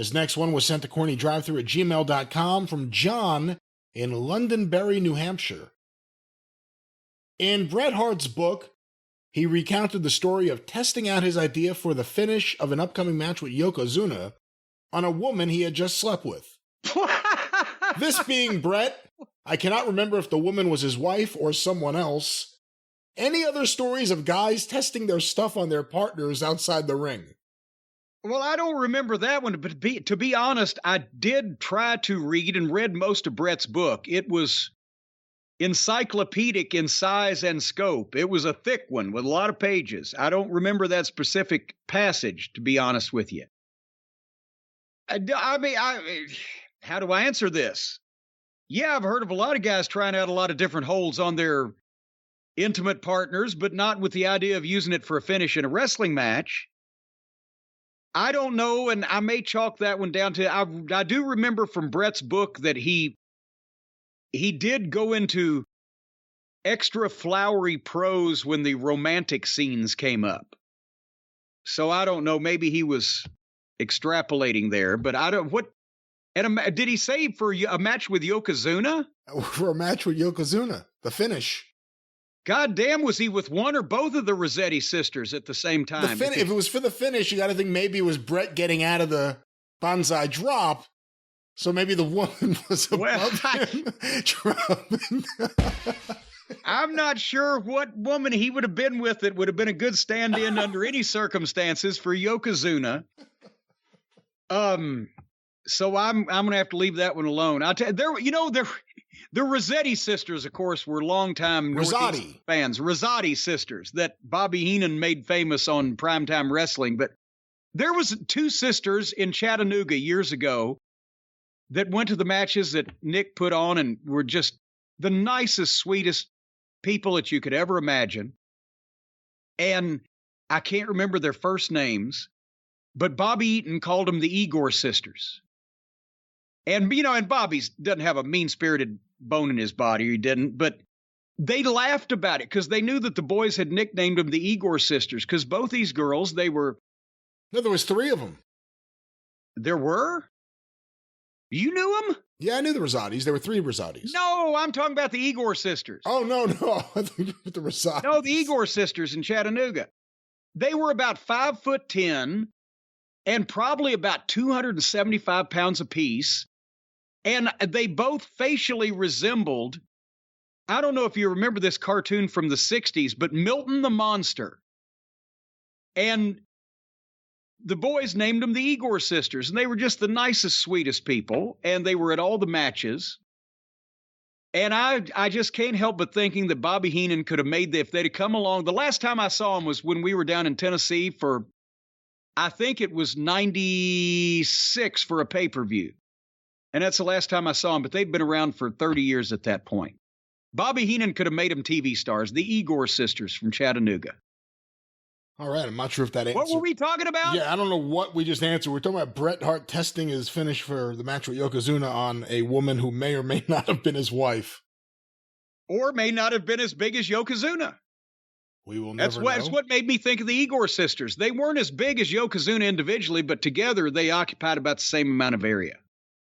This next one was sent to CornyDriveThru@gmail.com from John in Londonderry, New Hampshire. In Bret Hart's book, he recounted the story of testing out his idea for the finish of an upcoming match with Yokozuna on a woman he had just slept with. This being Bret, I cannot remember if the woman was his wife or someone else. Any other stories of guys testing their stuff on their partners outside the ring? Well, I don't remember that one, but to be honest, I did try to read and read most of Bret's book. It was encyclopedic in size and scope. It was a thick one with a lot of pages. I don't remember that specific passage, to be honest with you. I mean, how do I answer this? Yeah, I've heard of a lot of guys trying out a lot of different holds on their intimate partners, but not with the idea of using it for a finish in a wrestling match. I don't know, and I may chalk that one down to, I do remember from Bret's book that he did go into extra flowery prose when the romantic scenes came up. So I don't know, maybe he was extrapolating there, but I don't, did he say for a match with Yokozuna? For a match with Yokozuna, the finish. God damn, was he with one or both of the Rossetti sisters at the same time? If it was for the finish, you got to think maybe it was Bret getting out of the banzai drop, so maybe the woman was above him. I'm not sure what woman he would have been with that would have been a good stand-in under any circumstances for Yokozuna. So I'm going to have to leave that one alone. I'll tell you, the Rossetti sisters, of course, were longtime Northeast fans. Rossetti sisters that Bobby Heenan made famous on Primetime Wrestling. But there was two sisters in Chattanooga years ago that went to the matches that Nick put on and were just the nicest, sweetest people that you could ever imagine. And I can't remember their first names, but Bobby Eaton called them the Igor sisters. And, and Bobby doesn't have a mean-spirited bone in his body, he didn't, but they laughed about it because they knew that the boys had nicknamed them the Igor sisters because both these girls, they were... No, there was three of them. There were? You knew them? Yeah, I knew the Rosattis. There were three Rosattis. No, I'm talking about the Igor sisters. Oh, no. I think you were the Rosattis. No, the Igor sisters in Chattanooga. They were about 5'10" and probably about 275 pounds apiece. And they both facially resembled, I don't know if you remember this cartoon from the 60s, but Milton the Monster. And the boys named them the Igor sisters, and they were just the nicest, sweetest people, and they were at all the matches. And I just can't help but thinking that Bobby Heenan could have made if they'd have come along. The last time I saw him was when we were down in Tennessee for, I think it was 96 for a pay-per-view. And that's the last time I saw him, but they'd been around for 30 years at that point. Bobby Heenan could have made them TV stars, the Igor sisters from Chattanooga. All right, I'm not sure if that answered. What were we talking about? Yeah, I don't know what we just answered. We're talking about Bret Hart testing his finish for the match with Yokozuna on a woman who may or may not have been his wife. Or may not have been as big as Yokozuna. We will never know. That's what made me think of the Igor sisters. They weren't as big as Yokozuna individually, but together they occupied about the same amount of area.